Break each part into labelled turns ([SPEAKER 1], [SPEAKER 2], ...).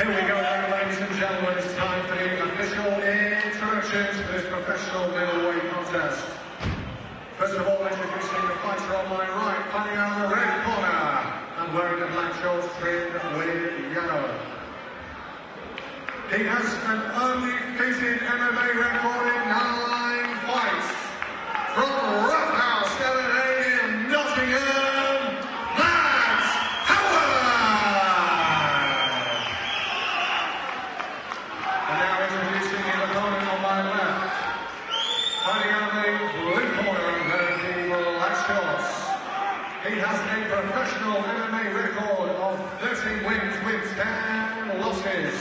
[SPEAKER 1] Here we go then, ladies and gentlemen. It's time for the official introductions for this professional middleweight contest. First of all, introducing the fighter on my right, fighting out of the red corner and wearing the black shorts trimmed with yellow. He has an undefeated MMA record in 9 fights. From Roughhouse MMA in Nottingham, Matt Howard! And now introducing the opponent on my left, fighting out the blue corner and wearing the black shorts. He has a professional MMA record of 30 wins with 10 losses.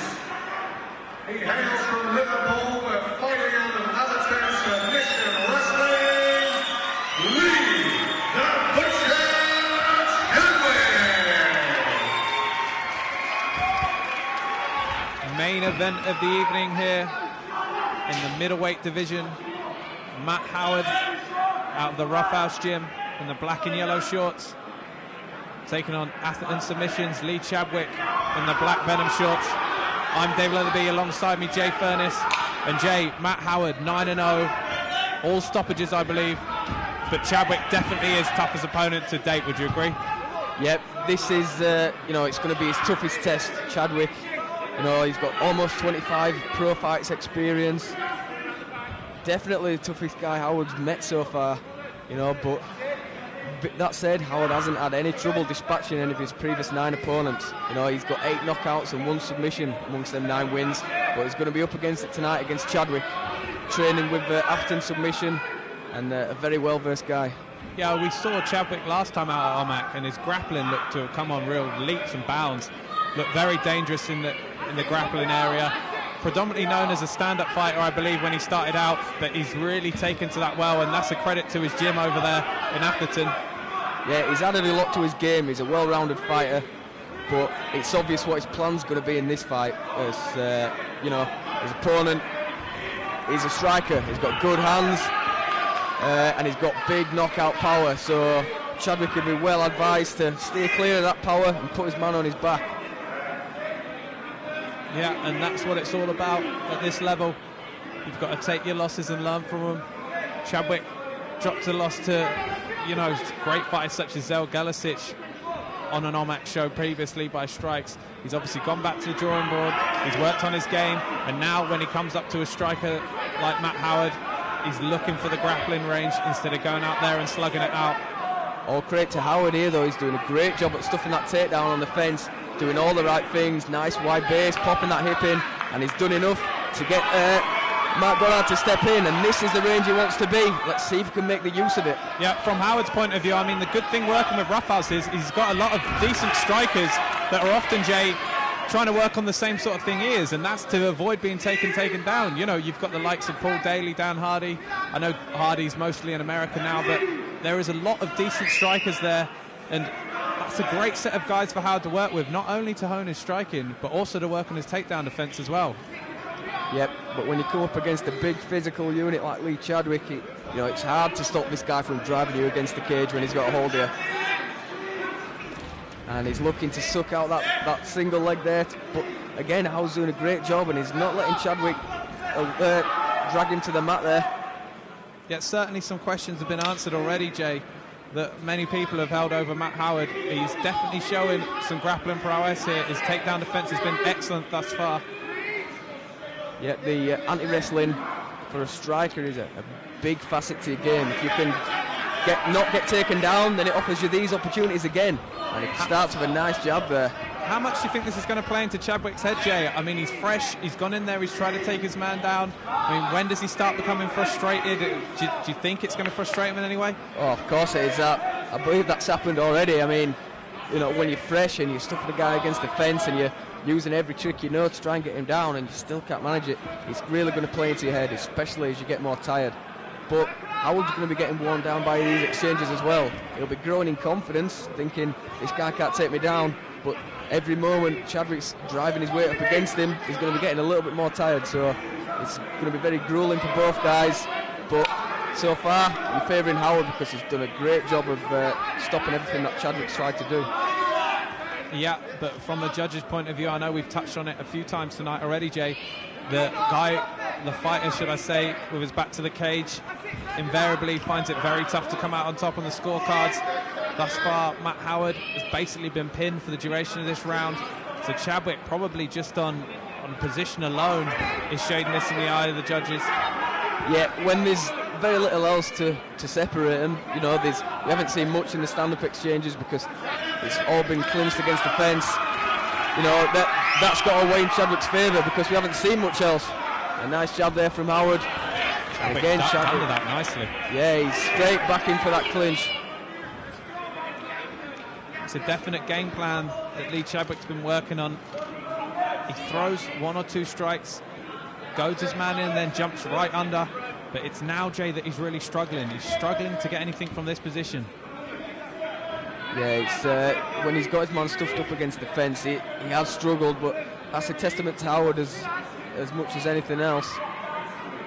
[SPEAKER 1] He hails from Liverpool, but fighting out of amateur submission wrestling, Lee the Butcher Chadwick!
[SPEAKER 2] Main event of the evening here in the middleweight division. Matt Howard out of the Roughhouse gym in the black and yellow shorts, taking on Atherton Submissions, Lee Chadwick in the black Venom shorts. I'm Dave Leatherby, alongside me Jay Furness. And Jay, Matt Howard 9-0, all stoppages I believe, but Chadwick definitely his toughest opponent to date, would you agree?
[SPEAKER 3] Yep, this is, it's going to be his toughest test. Chadwick, he's got almost 25 pro fights experience. Definitely the toughest guy Howard's met so far, but that said, Howard hasn't had any trouble dispatching any of his previous 9 opponents. He's got 8 knockouts and 1 submission amongst them 9 wins, but he's going to be up against it tonight against Chadwick, training with Atherton Submission, and a very well-versed guy.
[SPEAKER 2] Yeah, we saw Chadwick last time out at OMMAC, and his grappling looked to have come on real leaps and bounds. Looked very dangerous in the grappling area. Predominantly known as a stand-up fighter, I believe, when he started out, but he's really taken to that well, and that's a credit to his gym over there in Atherton.
[SPEAKER 3] Yeah, he's added a lot to his game. He's a well-rounded fighter, but it's obvious what his plan's going to be in this fight. As his opponent, he's a striker. He's got good hands, and he's got big knockout power. So Chadwick would be well advised to stay clear of that power and put his man on his back.
[SPEAKER 2] Yeah, and that's what it's all about at this level. You've got to take your losses and learn from them. Chadwick dropped a loss to, great fighters such as Zel Galicic on an OMMAC show previously by strikes. He's obviously gone back to the drawing board. He's worked on his game, and now when he comes up to a striker like Matt Howard, he's looking for the grappling range instead of going out there and slugging it out.
[SPEAKER 3] All credit to Howard here, though. He's doing a great job at stuffing that takedown on the fence, doing all the right things, nice wide base, popping that hip in, and he's done enough to get Mark Goddard to step in, and this is the range he wants to be. Let's see if he can make the use of it.
[SPEAKER 2] Yeah, from Howard's point of view, I mean, the good thing working with Roughhouse is he's got a lot of decent strikers that are often, Jay, trying to work on the same sort of thing he is, and that's to avoid being taken down. You've got the likes of Paul Daly, Dan Hardy. I know Hardy's mostly in America now, but there is a lot of decent strikers there, and that's a great set of guys for Howard to work with, not only to hone his striking, but also to work on his takedown defense as well.
[SPEAKER 3] Yep, but when you come up against a big physical unit like Lee Chadwick, it's hard to stop this guy from driving you against the cage when he's got a hold of you. And he's looking to suck out that single leg there, but again, Howard's doing a great job, and he's not letting Chadwick drag him to the mat there.
[SPEAKER 2] Yeah, certainly some questions have been answered already, Jay, that many people have held over Matt Howard. He's definitely showing some grappling prowess here. His takedown defense has been excellent thus far.
[SPEAKER 3] Yeah, the anti-wrestling for a striker is a big facet to your game. If you can not get taken down, then it offers you these opportunities again. And it starts with a nice jab there.
[SPEAKER 2] How much do you think this is going to play into Chadwick's head, Jay? I mean, he's fresh, he's gone in there, he's tried to take his man down. I mean, when does he start becoming frustrated? Do you think it's going to frustrate him in any way?
[SPEAKER 3] Oh, of course it is. I believe that's happened already. I mean, when you're fresh and you're stuffing the guy against the fence and you're using every trick you know to try and get him down and you still can't manage it, it's really going to play into your head, especially as you get more tired. But Howard's going to be getting worn down by these exchanges as well. He'll be growing in confidence, thinking, this guy can't take me down, but every moment Chadwick's driving his weight up against him, he's going to be getting a little bit more tired, so it's going to be very grueling for both guys. But so far, I'm favouring Howard because he's done a great job of stopping everything that Chadwick's tried to do.
[SPEAKER 2] Yeah, but from the judge's point of view, I know we've touched on it a few times tonight already, Jay. The fighter, should I say, with his back to the cage, invariably finds it very tough to come out on top on the scorecards. Thus far, Matt Howard has basically been pinned for the duration of this round. So Chadwick, probably just on position alone, is shading this in the eye of the judges.
[SPEAKER 3] Yeah, when there's very little else to separate them, you know, we haven't seen much in the stand-up exchanges because it's all been clinched against the fence. You know, that's got to weigh in Chadwick's favour because we haven't seen much else. A nice jab there from Howard. And again, Chadwick.
[SPEAKER 2] That nicely.
[SPEAKER 3] Yeah, he's straight back in for that clinch.
[SPEAKER 2] It's a definite game plan that Lee Chadwick's been working on. He throws 1 or 2 strikes, goads his man in, then jumps right under. But it's now, Jay, that he's really struggling. He's struggling to get anything from this position.
[SPEAKER 3] Yeah, it's when he's got his man stuffed up against the fence, he has struggled, but that's a testament to Howard as much as anything else.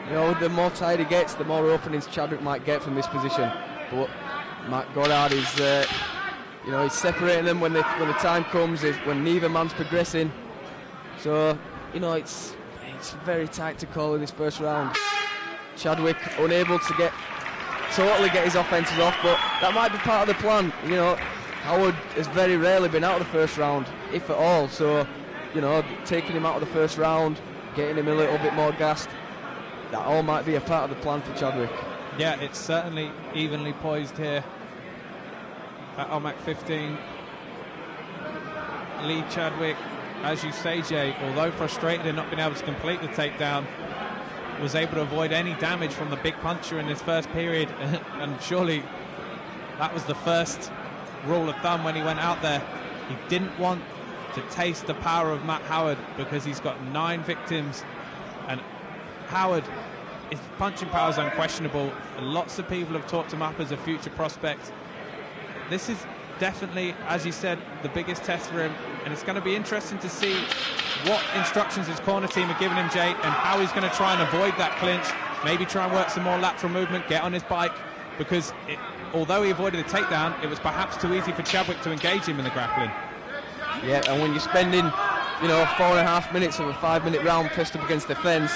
[SPEAKER 3] You know, the more tired he gets, the more openings Chadwick might get from this position. But Matt Goddard is, you know, he's separating them when the time comes, when neither man's progressing. So, you know, it's very tight to call in this first round. Chadwick unable to totally get his offences off, but that might be part of the plan. You know, Howard has very rarely been out of the first round, if at all. So, you know, taking him out of the first round, getting him a little bit more gassed, that all might be a part of the plan for Chadwick.
[SPEAKER 2] Yeah, it's certainly evenly poised here at OMMAC 15. Lee Chadwick, as you say, Jay, although frustrated in not being able to complete the takedown, was able to avoid any damage from the big puncher in this first period. And surely that was the first rule of thumb when he went out there. He didn't want to taste the power of Matt Howard because he's got 9 victims, and Howard, his punching power is unquestionable, and lots of people have talked him up as a future prospect. This is definitely, as you said, the biggest test for him, and it's going to be interesting to see what instructions his corner team are giving him, Jay, and how he's going to try and avoid that clinch, maybe try and work some more lateral movement, get on his bike, because although he avoided the takedown, it was perhaps too easy for Chadwick to engage him in the grappling.
[SPEAKER 3] Yeah, and when you're spending, you know, 4.5 minutes of a 5-minute round pressed up against the fence,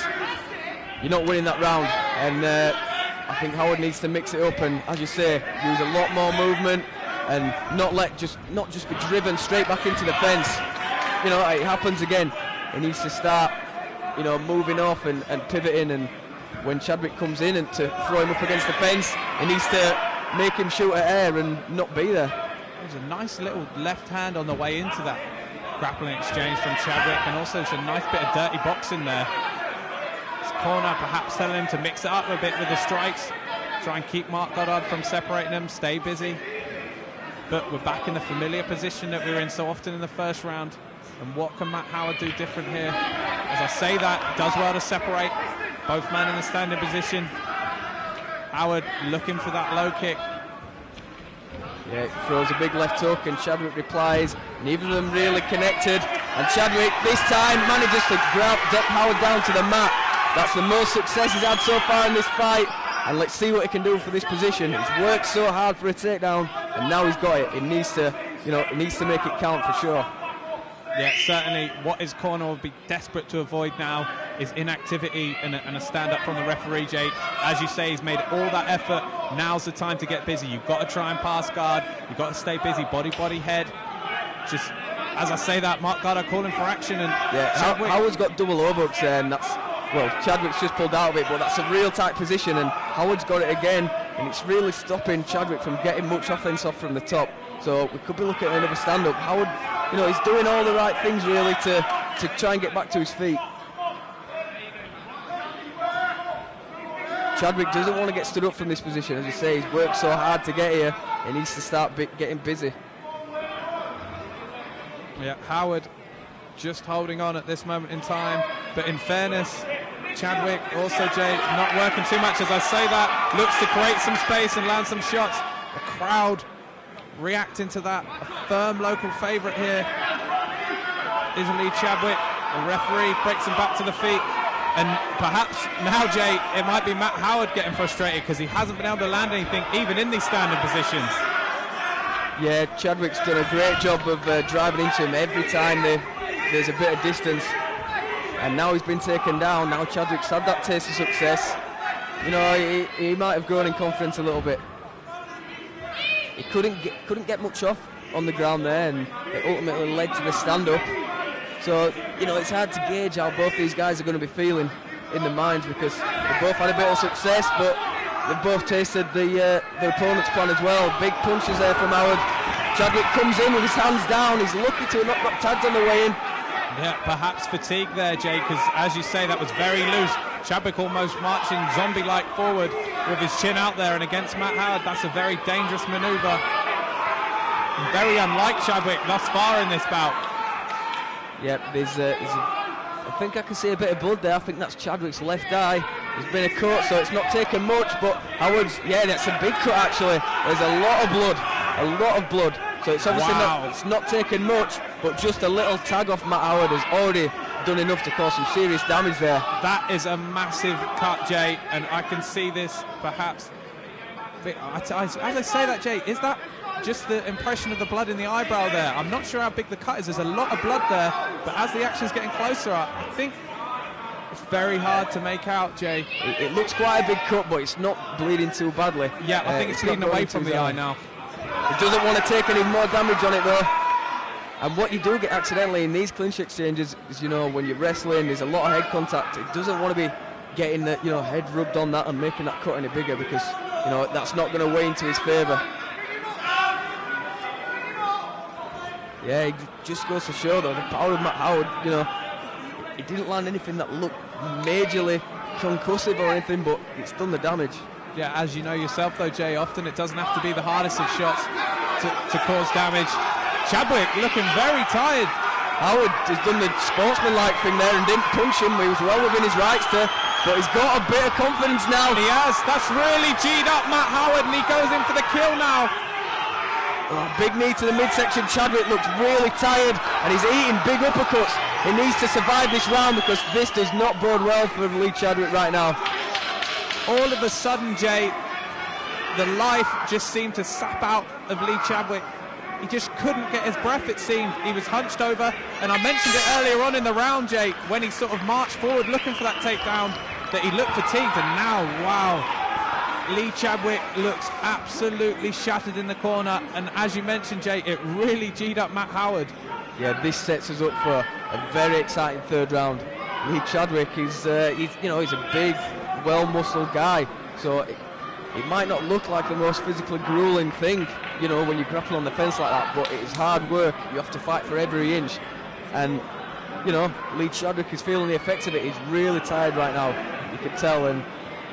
[SPEAKER 3] you're not winning that round. And I think Howard needs to mix it up and, as you say, use a lot more movement and not just be driven straight back into the fence. You know, it happens again. He needs to start, you know, moving off and pivoting, and when Chadwick comes in and to throw him up against the fence, he needs to make him shoot at air and not be there.
[SPEAKER 2] There's a nice little left hand on the way into that grappling exchange from Chadwick, and also it's a nice bit of dirty boxing there. His corner perhaps telling him to mix it up a bit with the strikes, try and keep Mark Goddard from separating them, stay busy. But we're back in the familiar position that we were in so often in the first round. And what can Matt Howard do different here? As I say that, he does well to separate both men in the standing position. Howard looking for that low kick.
[SPEAKER 3] Yeah, throws a big left hook and Chadwick replies. Neither of them really connected. And Chadwick this time manages to get Howard down to the mat. That's the most success he's had so far in this fight. And let's see what he can do for this position. He's worked so hard for a takedown, and now he's got it. He needs to, you know, he needs to make it count for sure.
[SPEAKER 2] Yeah, certainly what his corner will be desperate to avoid now is inactivity and a stand-up from the referee, Jay. As you say, he's made all that effort. Now's the time to get busy. You've got to try and pass guard. You've got to stay busy. Body, head. Just, as I say that, Mark Goddard calling for action. And
[SPEAKER 3] yeah, Howard's got double overhooks there, and that's, well, Chadwick's just pulled out of it, but that's a real tight position, and Howard's got it again, and it's really stopping Chadwick from getting much offense off from the top. So we could be looking at another stand-up. Howard, you know, he's doing all the right things really to try and get back to his feet. Chadwick doesn't want to get stood up from this position. As you say, he's worked so hard to get here. He needs to start getting busy.
[SPEAKER 2] Yeah, Howard just holding on at this moment in time. But in fairness, Chadwick also, Jay, not working too much. As I say that, looks to create some space and land some shots. The crowd reacting to that. A firm local favourite here is Lee Chadwick. The referee breaks him back to the feet. And perhaps now, Jay, it might be Matt Howard getting frustrated because he hasn't been able to land anything even in these standing positions.
[SPEAKER 3] Yeah, Chadwick's done a great job of driving into him every time there's a bit of distance. And now he's been taken down. Now Chadwick's had that taste of success. You know, he might have grown in confidence a little bit. He couldn't get much off on the ground there, and it ultimately led to the stand-up. So, you know, it's hard to gauge how both these guys are going to be feeling in their minds, because they both had a bit of success, but they've both tasted the opponent's plan as well. Big punches there from Howard. Chadwick comes in with his hands down. He's lucky to have not got tagged on the way in.
[SPEAKER 2] Yeah, perhaps fatigue there, Jay, because as you say, that was very loose. Chadwick almost marching zombie-like forward with his chin out there, and against Matt Howard, that's a very dangerous manoeuvre. Very unlike Chadwick thus far in this bout.
[SPEAKER 3] Yep, I think I can see a bit of blood there. I think that's Chadwick's left eye. There's been a cut, so it's not taken much, but Howard's, yeah, that's a big cut actually. There's a lot of blood. So it's obviously not taken much, but just a little tag off Matt Howard has already done enough to cause some serious damage there.
[SPEAKER 2] That is a massive cut, Jay, and I can see this perhaps. As I say that, Jay, is that just the impression of the blood in the eyebrow there? I'm not sure how big the cut is. There's a lot of blood there, but as the action's getting closer, I think it's very hard to make out, Jay.
[SPEAKER 3] It looks quite a big cut, but it's not bleeding too badly.
[SPEAKER 2] Yeah, I think it's bleeding away from the eye now.
[SPEAKER 3] He doesn't want to take any more damage on it though. And what you do get accidentally in these clinch exchanges is, you know, when you're wrestling, there's a lot of head contact. It doesn't want to be getting the, you know, head rubbed on that and making that cut any bigger, because, you know, that's not going to weigh into his favour. Yeah, it just goes to show though the power of Matt Howard. You know, he didn't land anything that looked majorly concussive or anything, but it's done the damage.
[SPEAKER 2] Yeah, as you know yourself though, Jay, often it doesn't have to be the hardest of shots to cause damage. Chadwick looking very tired.
[SPEAKER 3] Howard has done the sportsman-like thing there and didn't punch him. He was well within his rights to, but he's got a bit of confidence now.
[SPEAKER 2] He has. That's really G'd up Matt Howard, and he goes in for the kill now.
[SPEAKER 3] Oh, big knee to the midsection. Chadwick looks really tired, and he's eating big uppercuts. He needs to survive this round, because this does not bode well for Lee Chadwick right now.
[SPEAKER 2] All of a sudden, Jay, the life just seemed to sap out of Lee Chadwick. He just couldn't get his breath, it seemed. He was hunched over, and I mentioned it earlier on in the round, Jay, when he sort of marched forward looking for that takedown, that he looked fatigued, and now, wow, Lee Chadwick looks absolutely shattered in the corner, and as you mentioned, Jay, it really G'd up Matt Howard.
[SPEAKER 3] Yeah, this sets us up for a very exciting third round. Lee Chadwick is, he's a big, well-muscled guy, so it might not look like the most physically grueling thing, you know, when you grapple on the fence like that, but it is hard work. You have to fight for every inch, and, you know, Lee Chadwick is feeling the effects of it. He's really tired right now, you can tell, and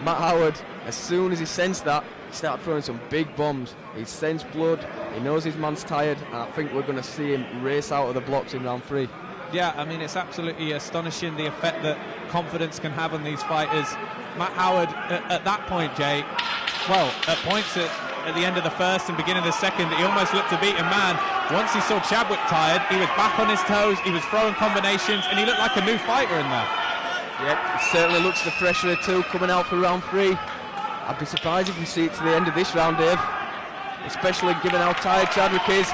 [SPEAKER 3] Matt Howard, as soon as he sensed that, he started throwing some big bombs. He sensed blood, he knows his man's tired, and I think we're going to see him race out of the blocks in round 3.
[SPEAKER 2] Yeah, I mean, it's absolutely astonishing the effect that confidence can have on these fighters. Matt Howard, at that point, Jay, well, at points at the end of the first and beginning of the second, he almost looked a beaten man. Once he saw Chadwick tired, he was back on his toes, he was throwing combinations, and he looked like a new fighter in there.
[SPEAKER 3] Yep, it certainly looks the fresher too, coming out for round 3. I'd be surprised if we see it to the end of this round, Dave, especially given how tired Chadwick is.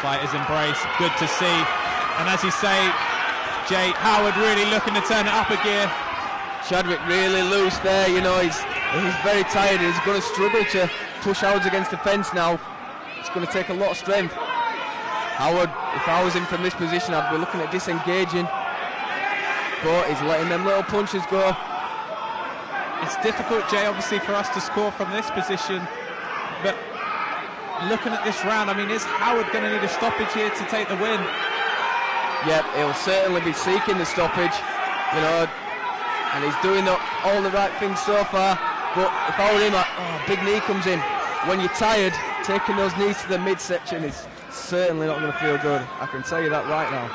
[SPEAKER 2] Fighters embrace, good to see. And as you say, Jay, Howard really looking to turn it up a gear.
[SPEAKER 3] Chadwick really loose there, you know, he's very tired. He's going to struggle to push Howard against the fence now. It's going to take a lot of strength. Howard, if I was in from this position, I'd be looking at disengaging, but he's letting them little punches go.
[SPEAKER 2] It's difficult, Jay, obviously, for us to score from this position, but looking at this round, I mean, is Howard going to need a stoppage here to take the win?
[SPEAKER 3] Yep, he'll certainly be seeking the stoppage, you know, and he's doing all the right things so far. But if I were him, big knee comes in. When you're tired, taking those knees to the midsection is certainly not going to feel good. I can tell you that right now.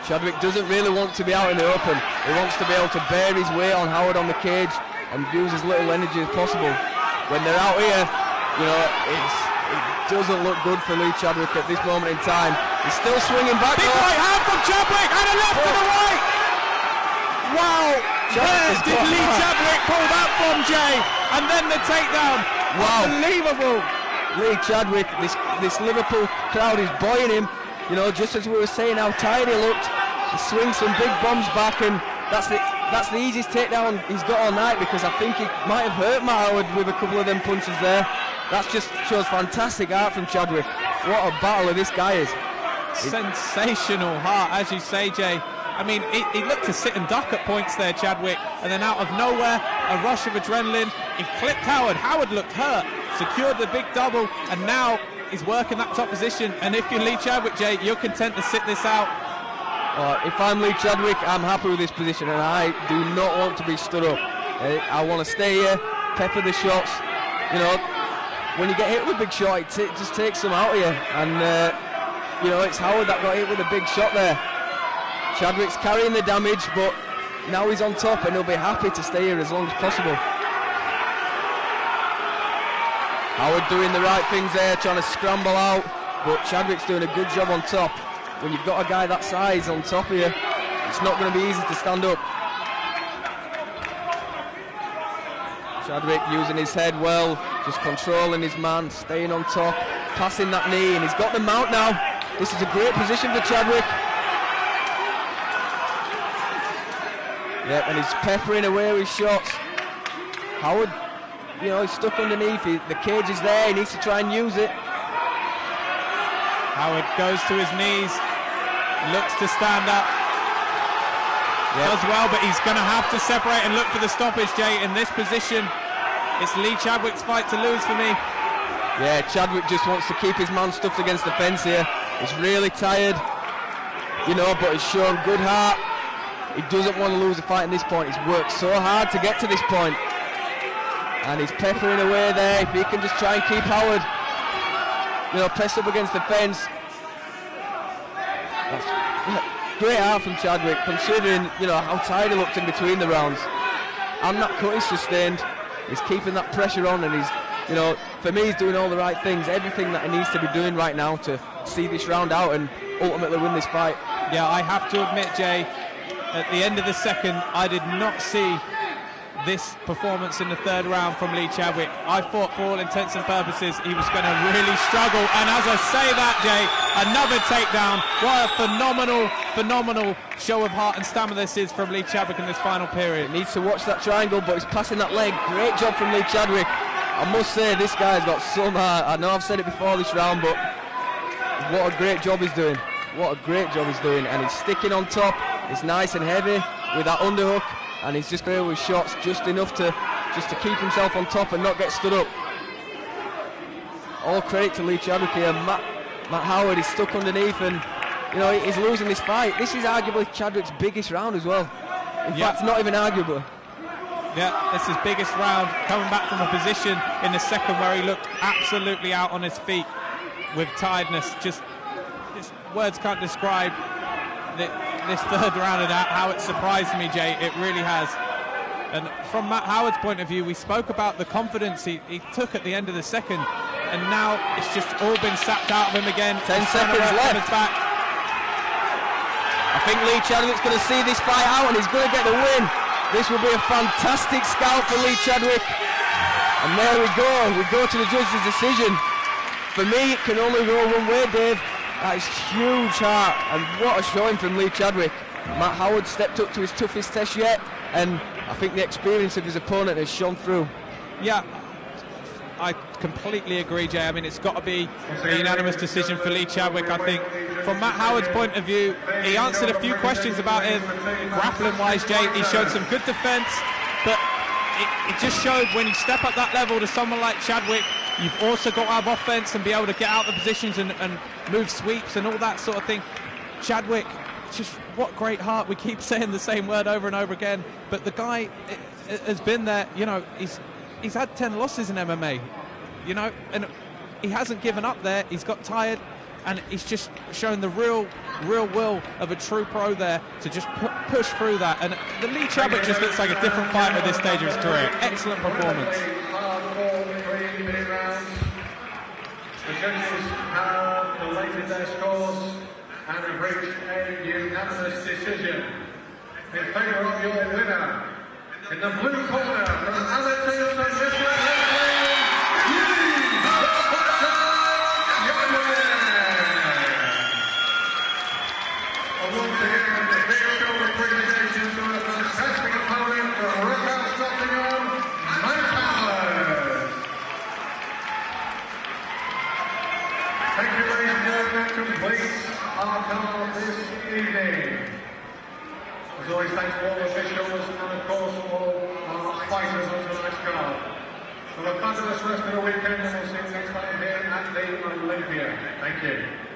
[SPEAKER 3] Chadwick doesn't really want to be out in the open. He wants to be able to bear his weight on Howard on the cage and use as little energy as possible. When they're out here, you know, it doesn't look good for Lee Chadwick at this moment in time. He's still swinging back.
[SPEAKER 2] Big right hand from Chadwick and a left to the right. Wow, where did Lee Chadwick pull that from, Jay? And then the takedown.
[SPEAKER 3] Wow.
[SPEAKER 2] Unbelievable.
[SPEAKER 3] Lee Chadwick, this Liverpool crowd is buoying him. You know, just as we were saying how tired he looked, he swings some big bombs back, and that's the easiest takedown he's got all night, because I think he might have hurt Matt Howard with a couple of them punches there. That just shows fantastic art from Chadwick. What a battler this guy is.
[SPEAKER 2] Sensational heart, as you say, Jay. I mean, he looked to sit and duck at points there, Chadwick, and then out of nowhere, a rush of adrenaline. He clipped Howard. Howard looked hurt, secured the big double, and now he's working that top position. And if you're Lee Chadwick, Jay, you're content to sit this out.
[SPEAKER 3] If I'm Lee Chadwick, I'm happy with this position, and I do not want to be stood up. I want to stay here, pepper the shots. You know, when you get hit with a big shot, it just takes some out of you. And, you know, it's Howard that got hit with a big shot there. Chadwick's carrying the damage, but now he's on top, and he'll be happy to stay here as long as possible. Howard doing the right things there, trying to scramble out, but Chadwick's doing a good job on top. When you've got a guy that size on top of you, it's not going to be easy to stand up. Chadwick using his head well, just controlling his man, staying on top, passing that knee, and he's got the mount now. This is a great position for Chadwick. Yep, and he's peppering away with shots. Howard, you know, he's stuck underneath. The cage is there, he needs to try and use it.
[SPEAKER 2] Howard goes to his knees, looks to stand up. Yep. Does well, but he's going to have to separate and look for the stoppage, Jay. In this position, it's Lee Chadwick's fight to lose for me.
[SPEAKER 3] Yeah, Chadwick just wants to keep his man stuffed against the fence here. He's really tired, you know, but he's shown good heart. He doesn't want to lose a fight at this point. He's worked so hard to get to this point. And he's peppering away there. If he can just try and keep Howard, you know, pressed up against the fence. That's great heart from Chadwick, considering, you know, how tired he looked in between the rounds. And that cut is sustained. He's keeping that pressure on, and he's, you know, for me, he's doing all the right things, everything that he needs to be doing right now to see this round out and ultimately win this fight.
[SPEAKER 2] Yeah, I have to admit, Jay, at the end of the second, I did not see this performance in the third round from Lee Chadwick. I thought, for all intents and purposes, he was going to really struggle. And as I say that, Jay, another takedown. What a phenomenal show of heart and stamina this is from Lee Chadwick in this final period.
[SPEAKER 3] He needs to watch that triangle, but he's passing that leg. Great job from Lee Chadwick. I must say, this guy's got some heart. I know I've said it before this round, but what a great job he's doing. What a great job he's doing. And he's sticking on top. It's nice and heavy with that underhook, and he's just going with shots just enough to keep himself on top and not get stood up. All credit to Lee Chadwick here. Matt Howard is stuck underneath, and you know, he's losing this fight. This is arguably Chadwick's biggest round as well. In fact, not even arguably.
[SPEAKER 2] Yeah, this is biggest round, coming back from a position in the second where he looked absolutely out on his feet with tiredness. Just words can't describe this third round and how it surprised me, Jay. It really has. And from Matt Howard's point of view, we spoke about the confidence he took at the end of the second, and now it's just all been sapped out of him again.
[SPEAKER 3] 10 seconds left.
[SPEAKER 2] Back.
[SPEAKER 3] I think Lee Chadwick's going to see this fight out, and he's going to get the win. This will be a fantastic scalp for Lee Chadwick. And there we go. We go to the judge's decision. For me, it can only go one way, Dave. That is huge heart, and what a showing from Lee Chadwick. Matt Howard stepped up to his toughest test yet, and I think the experience of his opponent has shone through.
[SPEAKER 2] Yeah, I completely agree, Jay. I mean, it's got to be a unanimous decision for Lee Chadwick, I think. From Matt Howard's point of view, he answered a few questions about him grappling-wise, Jay. He showed some good defence, but it just showed when you step up that level to someone like Chadwick, you've also got to have offense and be able to get out the positions and move sweeps and all that sort of thing. Chadwick, just what great heart. We keep saying the same word over and over again, but the guy has been there. You know, he's had 10 losses in MMA, you know, and he hasn't given up there. He's got tired, and he's just shown the real will of a true pro there to just push through that. And the Lee Chadwick just looks like a different fighter at this stage of his career. Excellent performance.
[SPEAKER 1] The judges have collated their scores and have reached a unanimous decision in favour of your winner. In the blue corner, from amateur submission wrestling, As always, thanks to all the officials and of course all our fighters on tonight's card. Have a fabulous rest of the weekend and we'll see you next time here at the Olympia. Thank you.